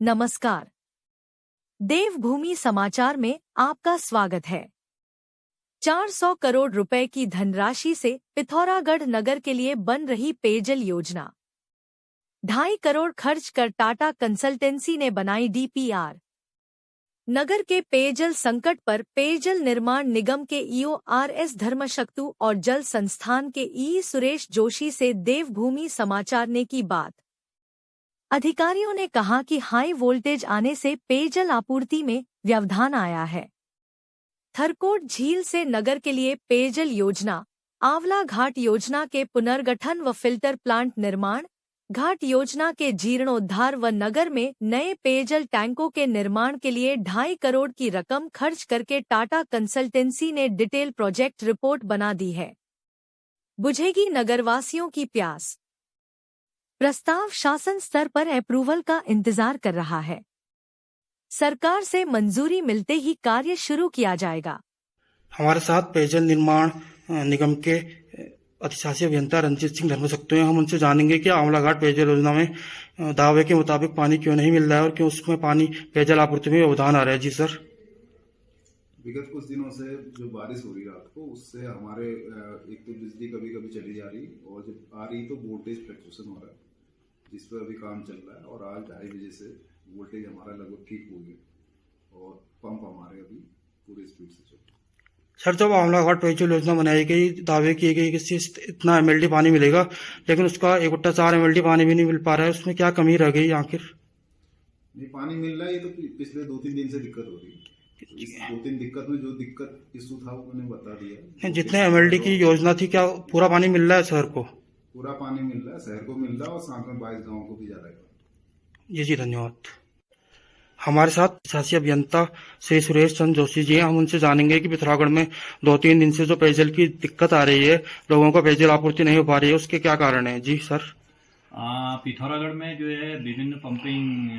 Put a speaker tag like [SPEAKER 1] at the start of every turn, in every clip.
[SPEAKER 1] नमस्कार। देवभूमि समाचार में आपका स्वागत है। 400 करोड़ रुपए की धनराशि से पिथौरागढ़ नगर के लिए बन रही पेयजल योजना। 2.5 करोड़ खर्च कर टाटा कंसल्टेंसी ने बनाई डीपीआर। नगर के पेयजल संकट पर पेयजल निर्माण निगम के ईओ आरएस धर्मशक्तु और जल संस्थान के ई सुरेश जोशी से देवभूमि समाचार ने की बात। अधिकारियों ने कहा कि हाई वोल्टेज आने से पेयजल आपूर्ति में व्यवधान आया है। थरकोट झील से नगर के लिए पेयजल योजना, आंवला घाट योजना के पुनर्गठन व फिल्टर प्लांट निर्माण, घाट योजना के जीर्णोद्धार व नगर में नए पेयजल टैंकों के निर्माण के लिए 2.5 करोड़ की रकम खर्च करके टाटा कंसल्टेंसी ने डिटेल प्रोजेक्ट रिपोर्ट बना दी है। बुझेगी नगरवासियों की प्यास। प्रस्ताव शासन स्तर पर अप्रूवल का इंतजार कर रहा है। सरकार से मंजूरी मिलते ही कार्य शुरू किया जाएगा।
[SPEAKER 2] हमारे साथ पेयजल निर्माण निगम के अधिशासी अभियंता रंजीत सिंह धर्मशक्तु हैं। हम उनसे जानेंगे कि आंवला घाट पेयजल योजना में दावे के मुताबिक पानी क्यों नहीं मिल रहा है और क्यों उसमें पानी पेयजल आपूर्ति में व्यवधान आ रहा है। जी सर।
[SPEAKER 3] विगत कुछ दिनों से जो बारिश हो रही रात को, उससे हमारे एक तो बिजली कभी कभी चली जा रही और जब आ रही तो वोल्टेज फ्लक्चुएशन हो रहा है, जिस पर अभी काम चल रहा है। और आज 2:30 बजे से वोल्टेज हमारा लगभग ठीक हो गया और पंप हमारे अभी पूरी स्पीड से चल रहे हैं।
[SPEAKER 2] सर, जब आंवला घाट पेयजल योजना बनाई गई, दावे किए गए कि इससे इतना एमएलडी पानी मिलेगा, लेकिन उसका 1/4 एमएलडी पानी भी नहीं मिल पा रहा है। उसमें क्या कमी रह गई आखिर?
[SPEAKER 3] नहीं, पानी मिल रहा है। ये तो पिछले 2-3 दिन से दिक्कत हो रही है। इस 2-3 दिक्कत में जो दिक्कत इशू था वो मैंने बता दिया।
[SPEAKER 2] जितने एमएलडी की योजना थी, क्या पूरा पानी मिल रहा है शहर को?
[SPEAKER 3] पूरा पानी मिल रहा है, शहर को मिल रहा है और साथ में 22 गाँव को भी जा रहा है।
[SPEAKER 2] जी धन्यवाद। हमारे साथ शासी अभियंता श्री सुरेश चंद्र जोशी जी हैं। हम उनसे जानेंगे कि पिथौरागढ़ में 2-3 दिन से जो पेयजल की दिक्कत आ रही है, लोगों को पेयजल आपूर्ति नहीं हो पा रही है, उसके क्या कारण है। जी सर।
[SPEAKER 4] पिथौरागढ़ में जो है विभिन्न पंपिंग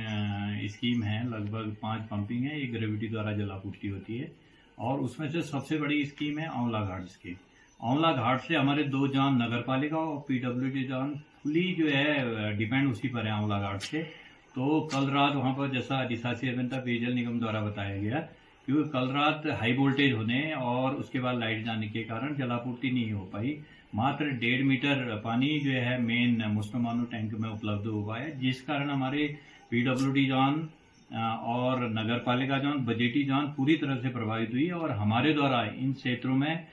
[SPEAKER 4] स्कीम है, लगभग 5 पंपिंग है। एक ग्रेविटी द्वारा जल आपूर्ति होती है और उसमें से सबसे बड़ी स्कीम है आंवला घाट स्कीम। आंवला घाट से हमारे 2 जान नगर पालिका और पीडब्ल्यूडी जान फुली जो है डिपेंड उसी पर है आंवला घाट से। तो कल रात वहां पर, जैसा अधिशासी अभियंता पेयजल निगम द्वारा बताया गया, क्योंकि कल रात हाई वोल्टेज होने और उसके बाद लाइट जाने के कारण जलापूर्ति नहीं हो पाई। मात्र 1.5 मीटर पानी जो है मेन मुस्तमानो टैंक में उपलब्ध हुआ है, जिस कारण हमारे पीडब्ल्यूडी जान और नगर पालिका जान, बजेटी जान पूरी तरह से प्रभावित हुई। और हमारे द्वारा इन क्षेत्रों में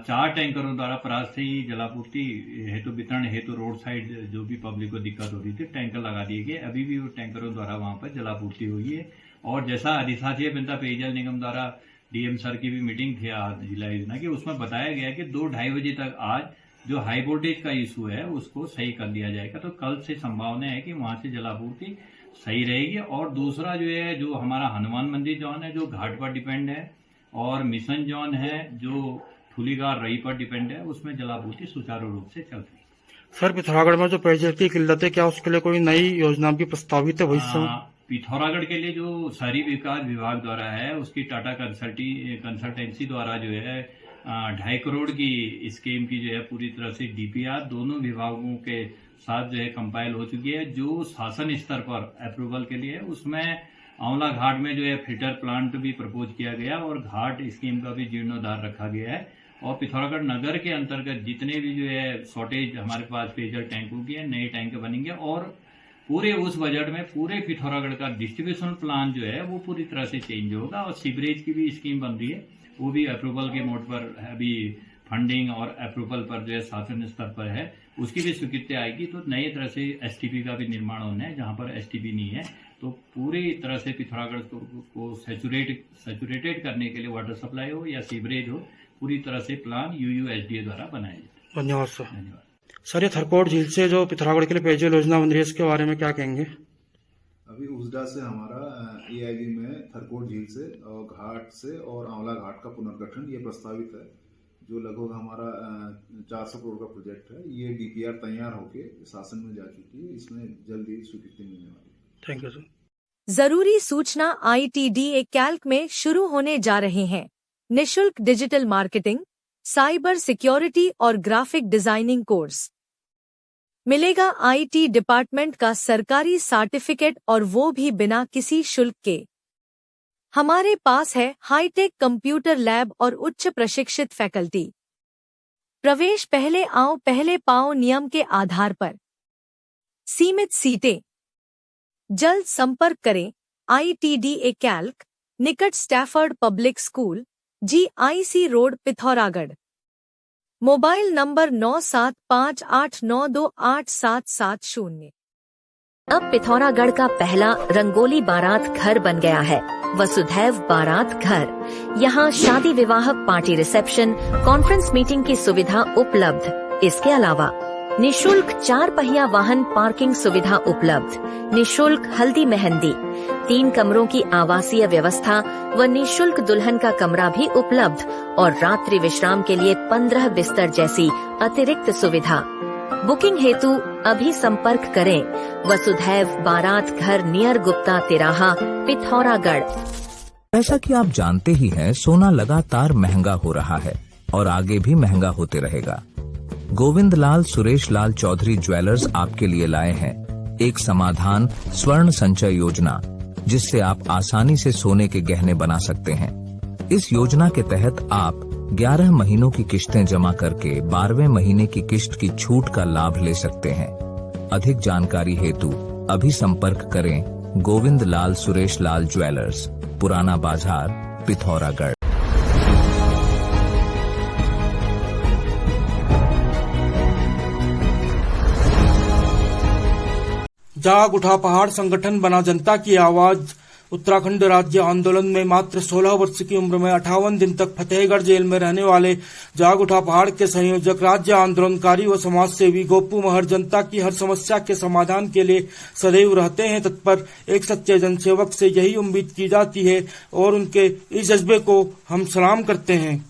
[SPEAKER 4] 4 टैंकरों द्वारा प्राप्त से ही जलापूर्ति हेतु वितरण हेतु रोड साइड जो भी पब्लिक को दिक्कत हो रही थी, टैंकर लगा दिए गए। अभी भी वो टैंकरों द्वारा वहां पर जलापूर्ति हुई है। और जैसा अधिशासी अभियंता पेयजल निगम द्वारा डीएम सर की भी मीटिंग थी आज जिला योजना की, उसमें बताया गया कि 2-2:30 बजे तक आज जो हाई वोल्टेज का इशू है उसको सही कर दिया जाएगा। तो कल से संभावना है कि वहां से जलापूर्ति सही रहेगी। और दूसरा जो है, जो हमारा हनुमान मंदिर जोन है जो घाट पर डिपेंड है, और मिशन जोन है जो फुलीगार रई पर डिपेंड है, उसमें जलापूर्ति सुचारू रूप से चल रही है।
[SPEAKER 2] सर, पिथौरागढ़ में जो पेयजल की किल्लत है, क्या उसके लिए कोई नई योजना भी प्रस्तावित है भविष्य?
[SPEAKER 4] पिथौरागढ़ के लिए जो शहरी विकास विभाग द्वारा है, उसकी टाटा कंसल्टेंसी द्वारा जो है 2.5 करोड़ की स्कीम की जो है पूरी तरह से डीपीआर दोनों विभागों के साथ जो है कंपाइल हो चुकी है, जो शासन स्तर पर अप्रूवल के लिए है। उसमें आंवला घाट में जो है फिल्टर प्लांट भी प्रपोज किया गया और घाट स्कीम का भी जीर्णोद्धार रखा गया है। और पिथौरागढ़ नगर के अंतर्गत जितने भी जो है शॉर्टेज हमारे पास पेयजल टैंकों की है, नए टैंक बनेंगे। और पूरे उस बजट में पूरे पिथौरागढ़ का डिस्ट्रीब्यूशन प्लान जो है वो पूरी तरह से चेंज होगा। और सीवरेज की भी स्कीम बन रही है, वो भी अप्रूवल के मोड पर अभी फंडिंग और अप्रूवल पर जो है शासन स्तर पर है, उसकी भी स्वीकृति आएगी। तो नई तरह से एसटीपी का भी निर्माण होना है, जहां पर एसटीपी नहीं है। तो पूरी तरह से पिथौरागढ़ को सैचुरेटेड करने के लिए वाटर सप्लाई हो या सीवरेज हो, पूरी तरह से प्लान यूयूएसडीए द्वारा बनाया जाए।
[SPEAKER 2] धन्यवाद सर। सर, ये थरकोट झील से जो पिथौरागढ़ के लिए पेयजल योजना बन रही है, इसके बारे में क्या कहेंगे?
[SPEAKER 3] अभी उसडा से हमारा एआईबी में थरकोट झील से और घाट से और आंवला घाट का पुनर्गठन ये प्रस्तावित है, जो लगभग हमारा 400 करोड़ का प्रोजेक्ट है। ये डीपीआर तैयार होके शासन में जा चुकी है, इसमें जल्द ही स्वीकृति मिलने वाली है।
[SPEAKER 2] Thank you sir.
[SPEAKER 1] जरूरी सूचना ITDA कैल्क में शुरू होने जा रहे हैं निशुल्क डिजिटल मार्केटिंग, साइबर सिक्योरिटी और ग्राफिक डिजाइनिंग कोर्स। मिलेगा IT डिपार्टमेंट का सरकारी सर्टिफिकेट और वो भी बिना किसी शुल्क के। हमारे पास है हाईटेक कंप्यूटर लैब और उच्च प्रशिक्षित फैकल्टी। प्रवेश पहले आओ पहले पाओ नियम के आधार पर। सीमित सीटें। जल्द संपर्क करें ITDA कैल्क, निकट Stafford public school, GIC road, Pithoragarh. Mobile number 9758928770।
[SPEAKER 5] अब पिथौरागढ़ का पहला रंगोली बारात घर बन गया है, वसुधैव बारात घर। यहाँ शादी विवाह, पार्टी रिसेप्शन, कॉन्फ्रेंस मीटिंग की सुविधा उपलब्ध। इसके अलावा निशुल्क 4 पहिया वाहन पार्किंग सुविधा उपलब्ध, निशुल्क हल्दी मेहंदी, 3 कमरों की आवासीय व्यवस्था व निशुल्क दुल्हन का कमरा भी उपलब्ध और रात्रि विश्राम के लिए 15 बिस्तर जैसी अतिरिक्त सुविधा। बुकिंग हेतु अभी संपर्क करें वसुधैव बारात घर, नियर गुप्ता तिराहा, पिथौरागढ़।
[SPEAKER 6] जैसा कि आप जानते ही हैं, सोना लगातार महंगा हो रहा है और आगे भी महंगा होते रहेगा। गोविंद लाल सुरेश लाल चौधरी ज्वेलर्स आपके लिए लाए हैं एक समाधान स्वर्ण संचय योजना, जिससे आप आसानी से सोने के गहने बना सकते हैं। इस योजना के तहत आप 11 महीनों की किश्तें जमा करके 12वें महीने की किश्त की छूट का लाभ ले सकते हैं। अधिक जानकारी हेतु अभी संपर्क करें गोविंद लाल सुरेश लाल ज्वेलर्स, पुराना बाजार, पिथौरागढ़।
[SPEAKER 2] जाग उठा पहाड़ संगठन बना जनता की आवाज। उत्तराखंड राज्य आंदोलन में मात्र 16 वर्ष की उम्र में 58 दिन तक फतेहगढ़ जेल में रहने वाले जाग उठा पहाड़ के संयोजक, राज्य आंदोलनकारी व समाज सेवी गोपू महर जनता की हर समस्या के समाधान के लिए सदैव रहते हैं तत्पर। एक सच्चे जनसेवक से यही उम्मीद की जाती है और उनके इस जज्बे को हम सलाम करते हैं।